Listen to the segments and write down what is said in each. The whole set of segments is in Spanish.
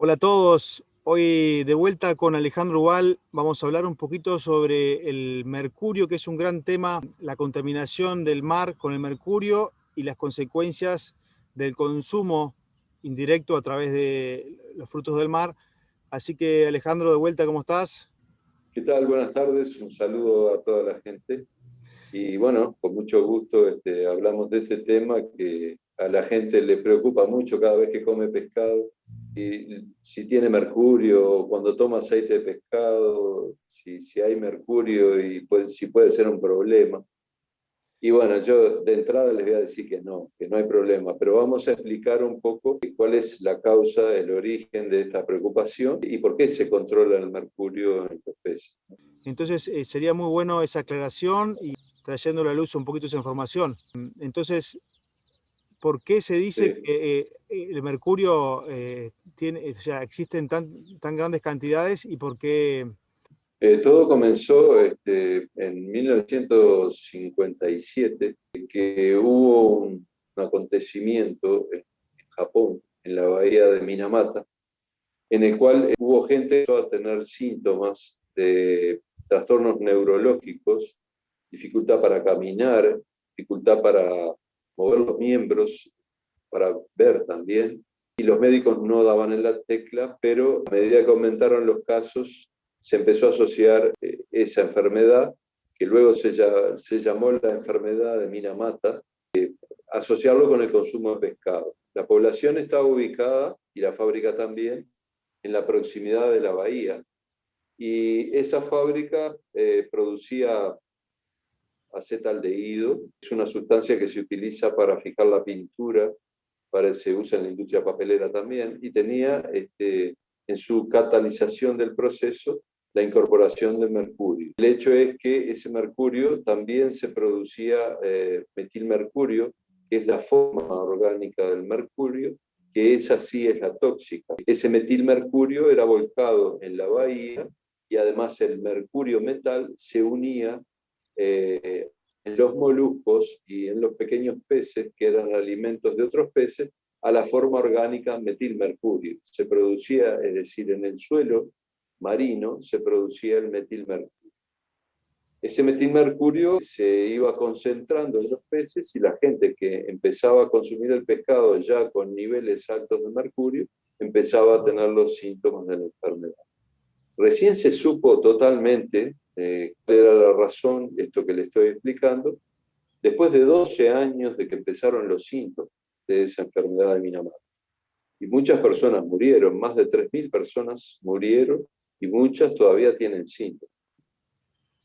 Hola a todos, hoy de vuelta con Alejandro Ubal vamos a hablar un poquito sobre el mercurio, que es un gran tema, la contaminación del mar con el mercurio y las consecuencias del consumo indirecto a través de los frutos del mar. Así que Alejandro, de vuelta, ¿cómo estás? ¿Qué tal? Buenas tardes, un saludo a toda la gente. Y bueno, con mucho gusto hablamos de este tema que a la gente le preocupa mucho cada vez que come pescado. Y si tiene mercurio, cuando toma aceite de pescado, si hay mercurio y si puede ser un problema. Y bueno, yo de entrada les voy a decir que no hay problema, pero vamos a explicar un poco cuál es la causa, el origen de esta preocupación y por qué se controla el mercurio en los peces. Entonces sería muy bueno esa aclaración y trayendo a la luz un poquito esa información. Entonces, ¿por qué se dice Sí. que el mercurio tiene, o sea, existen tan grandes cantidades y por qué? Todo comenzó en 1957, que hubo un acontecimiento en Japón, en la bahía de Minamata, en el cual hubo gente que empezó a tener síntomas de trastornos neurológicos, dificultad para caminar, dificultad para mover los miembros, para ver también, y los médicos no daban en la tecla, pero a medida que aumentaron los casos, se empezó a asociar esa enfermedad, que luego se llamó la enfermedad de Minamata, asociarlo con el consumo de pescado. La población estaba ubicada, y la fábrica también, en la proximidad de la bahía. Y esa fábrica producía acetaldehído, es una sustancia que se utiliza para fijar la pintura, se usa en la industria papelera también, y tenía en su catalización del proceso la incorporación de mercurio. El hecho es que ese mercurio también se producía metilmercurio, que es la forma orgánica del mercurio, que esa sí es la tóxica. Ese metilmercurio era volcado en la bahía y además el mercurio metal se unía eh, en los moluscos y en los pequeños peces, que eran alimentos de otros peces, a la forma orgánica metilmercurio. Se producía, es decir, en el suelo marino se producía el metilmercurio. Ese metilmercurio se iba concentrando en los peces y la gente que empezaba a consumir el pescado ya con niveles altos de mercurio empezaba a tener los síntomas de la enfermedad. Recién se supo totalmente cuál era la razón de esto que le estoy explicando, después de 12 años de que empezaron los síntomas de esa enfermedad de Minamata. Y muchas personas murieron, más de 3.000 personas murieron y muchas todavía tienen síntomas.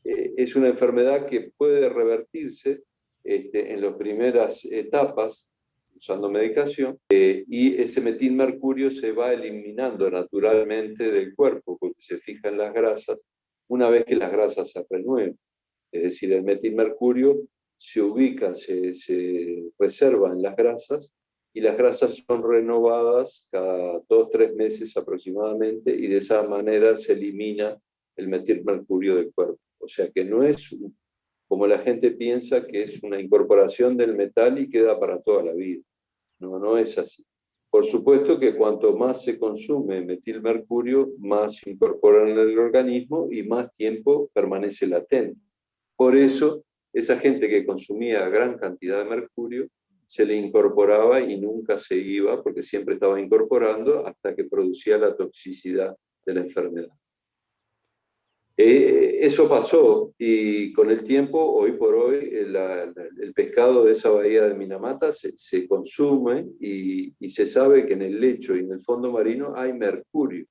Es una enfermedad que puede revertirse en las primeras etapas usando medicación, y ese metilmercurio se va eliminando naturalmente del cuerpo porque se fija en las grasas una vez que las grasas se renuevan. Es decir, el metilmercurio se ubica, se reserva en las grasas y las grasas son renovadas cada 2 o 3 meses aproximadamente y de esa manera se elimina el metilmercurio del cuerpo. O sea que no es como la gente piensa, que es una incorporación del metal y queda para toda la vida. No, no es así. Por supuesto que cuanto más se consume metilmercurio, más se incorpora en el organismo y más tiempo permanece latente. Por eso, esa gente que consumía gran cantidad de mercurio se le incorporaba y nunca se iba, porque siempre estaba incorporando hasta que producía la toxicidad de la enfermedad. Eso pasó y con el tiempo, hoy por hoy, el pescado de esa bahía de Minamata se consume y se sabe que en el lecho y en el fondo marino hay mercurio,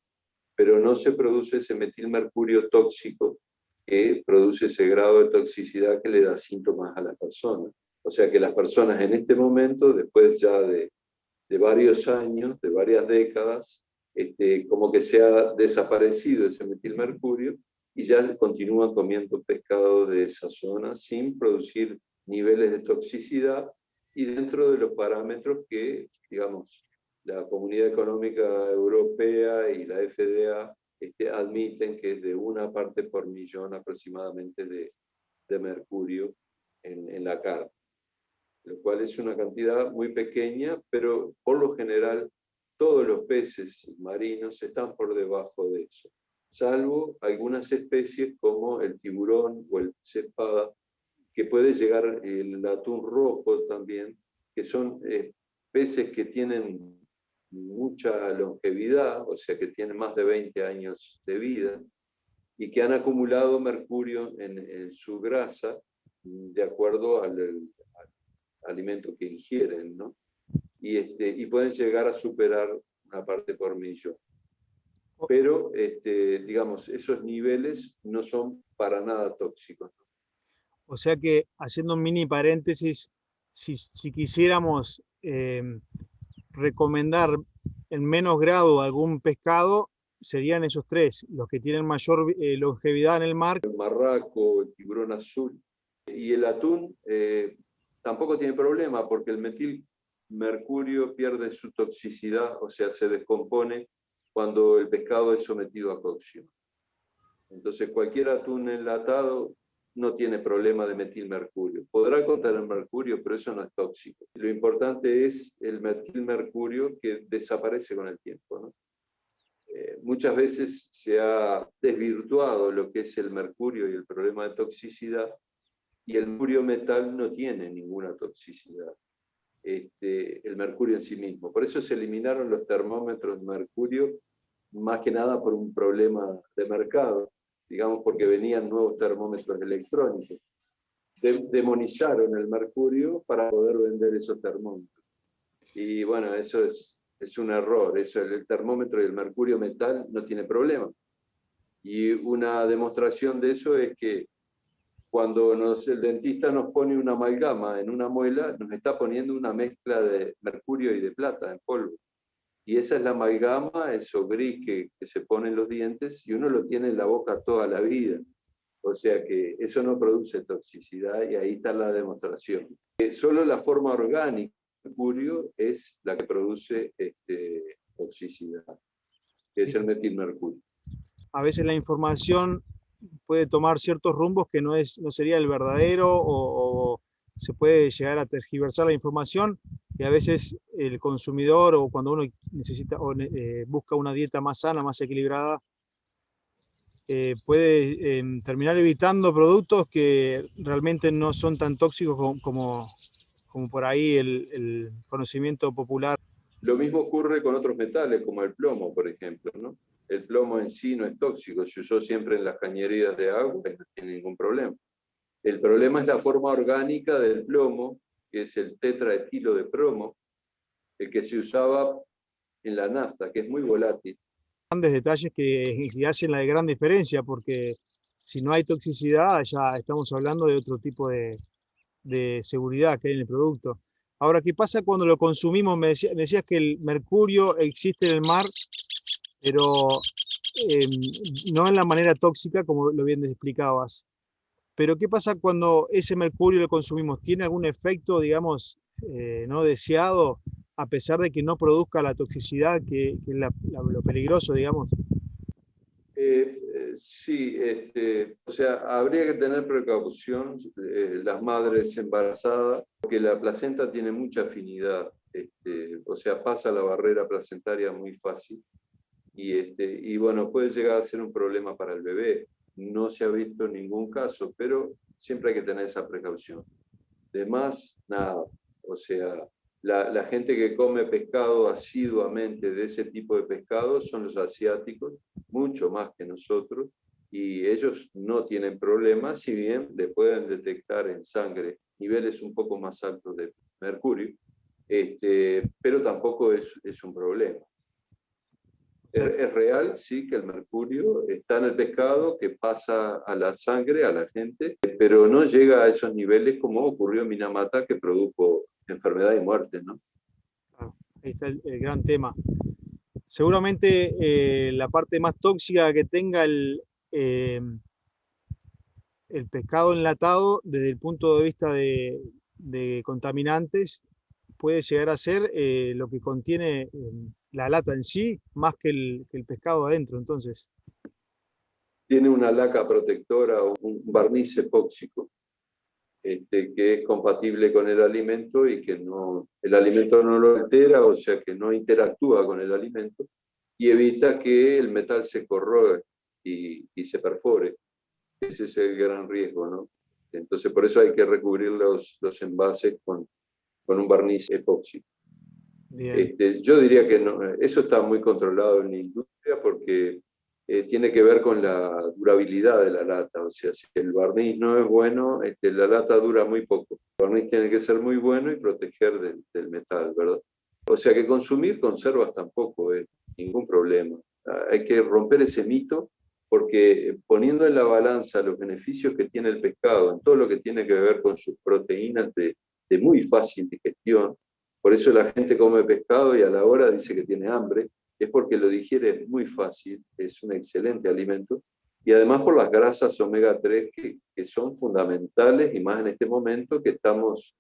pero no se produce ese metilmercurio tóxico que produce ese grado de toxicidad que le da síntomas a las personas. O sea que las personas en este momento, después ya de varios años, de varias décadas, como que se ha desaparecido ese metilmercurio y ya continúan comiendo pescado de esa zona sin producir niveles de toxicidad y dentro de los parámetros que, digamos, la Comunidad Económica Europea y la FDA admiten, que es de 1 parte por millón aproximadamente de mercurio en la carne, lo cual es una cantidad muy pequeña, pero por lo general todos los peces marinos están por debajo de eso, salvo algunas especies como el tiburón o el pez espada, que puede llegar el atún rojo también, que son peces que tienen mucha longevidad, o sea que tienen más de 20 años de vida, y que han acumulado mercurio en su grasa de acuerdo al alimento que ingieren, ¿no? Y pueden llegar a superar una parte por millón. Pero, digamos, esos niveles no son para nada tóxicos. O sea que, haciendo un mini paréntesis, si quisiéramos recomendar en menos grado algún pescado, serían esos tres, los que tienen mayor longevidad en el mar. El marraco, el tiburón azul y el atún tampoco tiene problema porque el metilmercurio pierde su toxicidad, o sea, se descompone cuando el pescado es sometido a cocción. Entonces, cualquier atún enlatado no tiene problema de metilmercurio. Podrá contener mercurio, pero eso no es tóxico. Lo importante es el metilmercurio que desaparece con el tiempo, ¿no? Muchas veces se ha desvirtuado lo que es el mercurio y el problema de toxicidad, y el mercurio metal no tiene ninguna toxicidad, el mercurio en sí mismo. Por eso se eliminaron los termómetros de mercurio, más que nada por un problema de mercado, digamos porque venían nuevos termómetros electrónicos. Demonizaron el mercurio para poder vender esos termómetros. Y bueno, eso es un error. Eso, el termómetro y el mercurio metal no tiene problema. Y una demostración de eso es que cuando el dentista nos pone una amalgama en una muela, nos está poniendo una mezcla de mercurio y de plata en polvo. Y esa es la amalgama, eso gris que se pone en los dientes, y uno lo tiene en la boca toda la vida. O sea que eso no produce toxicidad, y ahí está la demostración. Solo la forma orgánica del mercurio es la que produce toxicidad, que es el metilmercurio. A veces la información puede tomar ciertos rumbos que no sería el verdadero, o se puede llegar a tergiversar la información, y a veces el consumidor, o cuando uno necesita o busca una dieta más sana, más equilibrada, puede terminar evitando productos que realmente no son tan tóxicos como por ahí el conocimiento popular. Lo mismo ocurre con otros metales, como el plomo, por ejemplo, ¿no? El plomo en sí no es tóxico, se usó siempre en las cañerías de agua y no tiene ningún problema. El problema es la forma orgánica del plomo, que es el tetraetilo de plomo, el que se usaba en la nafta, que es muy volátil. Grandes detalles que hacen la gran diferencia, porque si no hay toxicidad, ya estamos hablando de otro tipo de seguridad que hay en el producto. Ahora, ¿qué pasa cuando lo consumimos? Me decías que el mercurio existe en el mar, pero no en la manera tóxica, como lo bien explicabas. Pero ¿qué pasa cuando ese mercurio lo consumimos? ¿Tiene algún efecto, digamos, no deseado, a pesar de que no produzca la toxicidad, que es lo peligroso, digamos? Sí, o sea, habría que tener precaución las madres embarazadas, porque la placenta tiene mucha afinidad, o sea, pasa la barrera placentaria muy fácil, y bueno, puede llegar a ser un problema para el bebé. No se ha visto ningún caso, pero siempre hay que tener esa precaución. De más, nada. O sea, la gente que come pescado asiduamente de ese tipo de pescado son los asiáticos, mucho más que nosotros, y ellos no tienen problemas, si bien le pueden detectar en sangre niveles un poco más altos de mercurio, pero tampoco es un problema. Es real, sí, que el mercurio está en el pescado, que pasa a la sangre, a la gente, pero no llega a esos niveles como ocurrió en Minamata, que produjo enfermedad y muerte, ¿no? Ahí está el gran tema. Seguramente la parte más tóxica que tenga el pescado enlatado, desde el punto de vista de contaminantes, puede llegar a ser lo que contiene la lata en sí, más que el pescado adentro. Entonces, Tiene una laca protectora o un barniz epóxico. que es compatible con el alimento y que no, el alimento no lo altera, o sea que no interactúa con el alimento y evita que el metal se corroe y se perfore. Ese es el gran riesgo, ¿no? Entonces, por eso hay que recubrir los envases con un barniz epóxico. Bien. Yo diría que no, eso está muy controlado en la industria porque tiene que ver con la durabilidad de la lata. O sea, si el barniz no es bueno, la lata dura muy poco. El barniz tiene que ser muy bueno y proteger del metal, ¿verdad? O sea que consumir conservas tampoco es ningún problema. Hay que romper ese mito porque poniendo en la balanza los beneficios que tiene el pescado en todo lo que tiene que ver con sus proteínas de muy fácil digestión, por eso la gente come pescado y a la hora dice que tiene hambre, es porque lo digiere muy fácil, es un excelente alimento, y además por las grasas omega 3 que son fundamentales, y más en este momento que estamos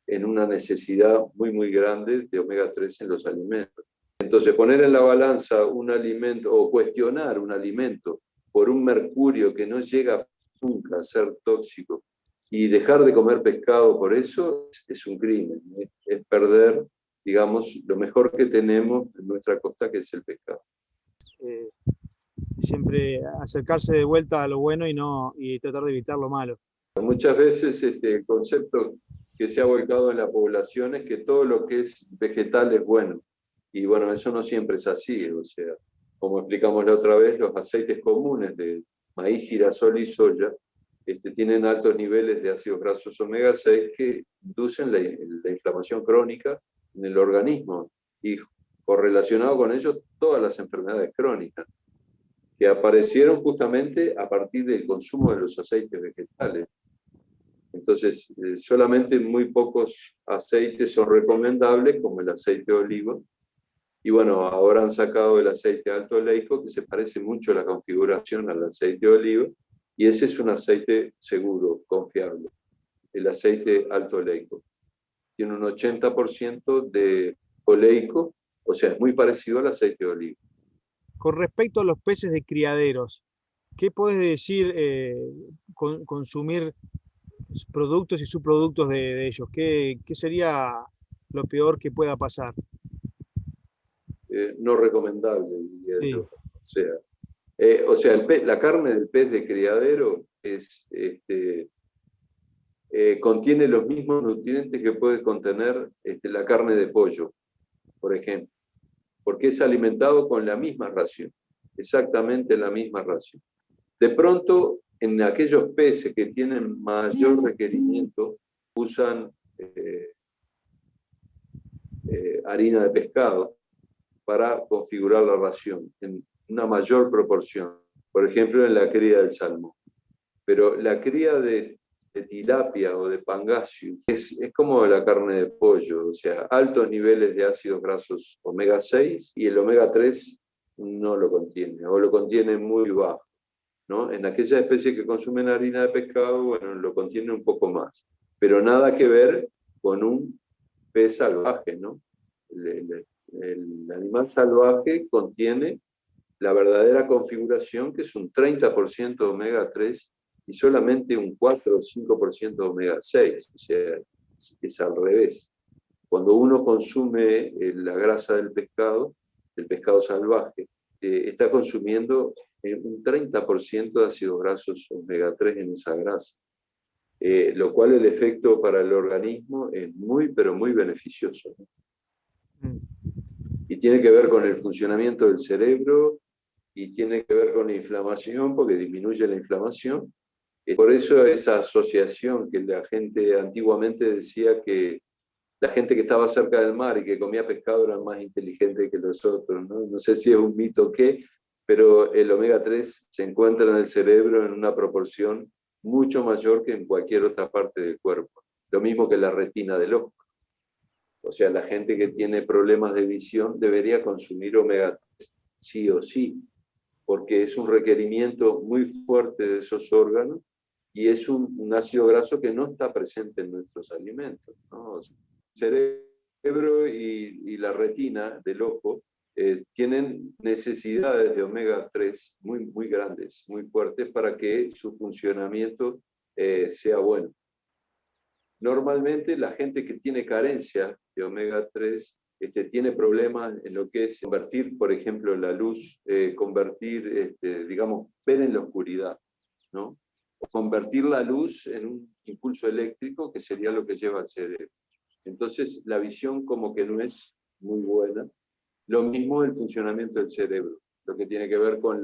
en una necesidad muy, muy grande de omega 3 en los alimentos. Entonces, poner en la balanza un alimento o cuestionar un alimento por un mercurio que no llega nunca a ser tóxico y dejar de comer pescado por eso es un crimen, es perder, digamos, lo mejor que tenemos en nuestra costa, que es el pescado. Eh, Siempre acercarse de vuelta a lo bueno y tratar de evitar lo malo. Muchas veces el concepto que se ha volcado en la población es que todo lo que es vegetal es bueno. Y bueno, eso no siempre es así. O sea, como explicamos la otra vez, los aceites comunes de maíz, girasol y soya tienen altos niveles de ácidos grasos omega 6 que inducen la inflamación crónica en el organismo y correlacionado con ello todas las enfermedades crónicas que aparecieron justamente a partir del consumo de los aceites vegetales. Entonces, solamente muy pocos aceites son recomendables, como el aceite de oliva. Y bueno, ahora han sacado el aceite alto oleico, que se parece mucho a la configuración al aceite de oliva, y ese es un aceite seguro, confiable, el aceite alto oleico. Tiene un 80% de oleico, o sea, es muy parecido al aceite de oliva. Con respecto a los peces de criaderos, ¿qué puedes decir consumir productos y subproductos de ellos? ¿Qué sería lo peor que pueda pasar? No recomendable, diría Sí, yo. O sea la carne del pez de criadero contiene los mismos nutrientes que puede contener la carne de pollo, por ejemplo, porque es alimentado con la misma ración, exactamente la misma ración. De pronto, en aquellos peces que tienen mayor requerimiento, usan harina de pescado para configurar la ración en una mayor proporción, por ejemplo, en la cría del salmón. Pero la cría de tilapia o de pangasius es como la carne de pollo, o sea, altos niveles de ácidos grasos omega 6 y el omega 3 no lo contiene, o lo contiene muy bajo, ¿no? En aquellas especies que consumen harina de pescado, bueno, lo contiene un poco más, pero nada que ver con un pez salvaje, ¿no? El animal salvaje contiene la verdadera configuración, que es un 30% de omega 3 y solamente un 4 o 5% de omega 6. O sea, es al revés. Cuando uno consume la grasa del pescado salvaje, está consumiendo un 30% de ácidos grasos omega 3 en esa grasa. Lo cual el efecto para el organismo es muy, pero muy beneficioso, ¿no? mm, Y tiene que ver con el funcionamiento del cerebro y tiene que ver con la inflamación, porque disminuye la inflamación. Por eso esa asociación que la gente antiguamente decía que la gente que estaba cerca del mar y que comía pescado era más inteligente que los otros, ¿no? No sé si es un mito o qué, pero el omega 3 se encuentra en el cerebro en una proporción mucho mayor que en cualquier otra parte del cuerpo. Lo mismo que la retina del ojo. O sea, la gente que tiene problemas de visión debería consumir omega 3 sí o sí, porque es un requerimiento muy fuerte de esos órganos y es un ácido graso que no está presente en nuestros alimentos, ¿no? O sea, el cerebro y la retina del ojo tienen necesidades de omega 3 muy, muy grandes, muy fuertes, para que su funcionamiento sea bueno. Normalmente la gente que tiene carencia de omega 3 tiene problemas en lo que es convertir, por ejemplo, la luz, digamos, ver en la oscuridad, ¿no? O convertir la luz en un impulso eléctrico, que sería lo que lleva al cerebro. Entonces, la visión como que no es muy buena. Lo mismo el funcionamiento del cerebro, lo que tiene que ver con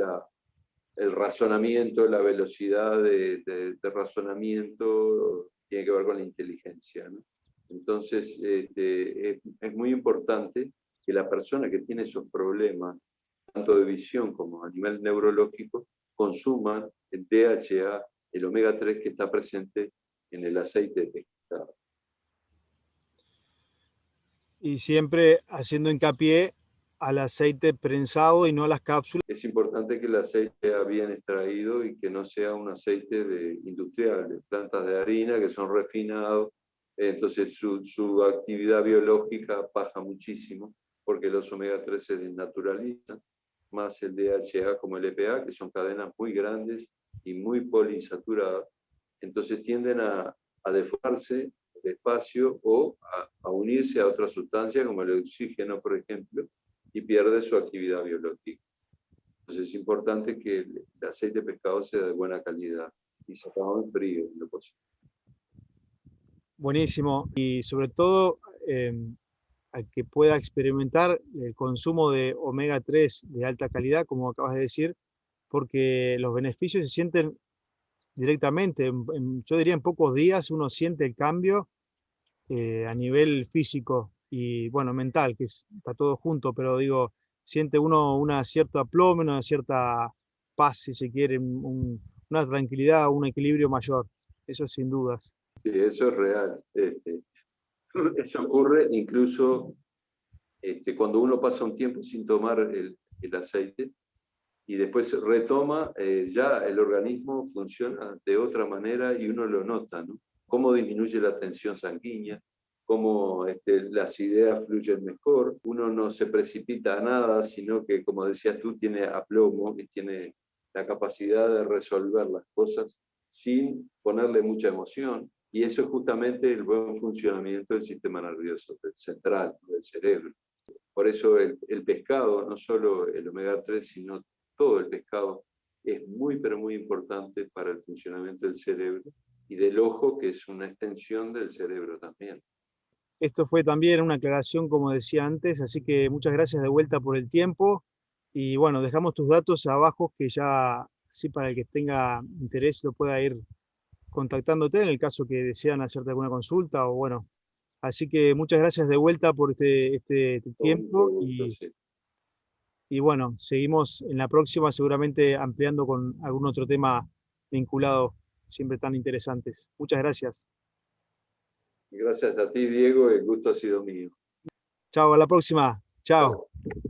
el razonamiento, la velocidad de razonamiento, tiene que ver con la inteligencia, ¿no? Entonces, es muy importante que la persona que tiene esos problemas, tanto de visión como a nivel neurológico, consuman el DHA, el omega 3 que está presente en el aceite de pescado. Y siempre haciendo hincapié al aceite prensado y no a las cápsulas. Es importante que el aceite sea bien extraído y que no sea un aceite industrial, de plantas de harina que son refinados. Entonces su actividad biológica baja muchísimo porque los omega 3 se desnaturalizan, más el DHA como el EPA, que son cadenas muy grandes y muy poliinsaturadas. Entonces tienden a deformarse despacio o a unirse a otra sustancia como el oxígeno, por ejemplo, y pierde su actividad biológica. Entonces es importante que el aceite de pescado sea de buena calidad y sacado en frío, en lo posible. Buenísimo. Y sobre todo, al que pueda experimentar el consumo de omega 3 de alta calidad, como acabas de decir, porque los beneficios se sienten directamente. Yo diría en pocos días uno siente el cambio a nivel físico y, bueno, mental, que está todo junto, pero digo, siente uno una cierta aplomo, una cierta paz, si se quiere, una tranquilidad, un equilibrio mayor. Eso sin dudas. Sí, eso es real. Eso ocurre incluso cuando uno pasa un tiempo sin tomar el aceite y después retoma, ya el organismo funciona de otra manera y uno lo nota, ¿no? Cómo disminuye la tensión sanguínea, cómo las ideas fluyen mejor, uno no se precipita a nada, sino que, como decías tú, tiene aplomo y tiene la capacidad de resolver las cosas sin ponerle mucha emoción. Y eso es justamente el buen funcionamiento del sistema nervioso central, del cerebro. Por eso el pescado, no solo el omega 3, sino todo el pescado, es muy, pero muy importante para el funcionamiento del cerebro y del ojo, que es una extensión del cerebro también. Esto fue también una aclaración, como decía antes, así que muchas gracias de vuelta por el tiempo. Y bueno, dejamos tus datos abajo, que ya, así para el que tenga interés, lo pueda ir contactándote en el caso que desean hacerte alguna consulta o bueno. Así que muchas gracias de vuelta por este Con mucho tiempo gusto, sí. y bueno, seguimos en la próxima seguramente ampliando con algún otro tema vinculado, siempre tan interesantes. Muchas gracias. Gracias a ti, Diego, el gusto ha sido mío. Chao, a la próxima. Chao. Chao.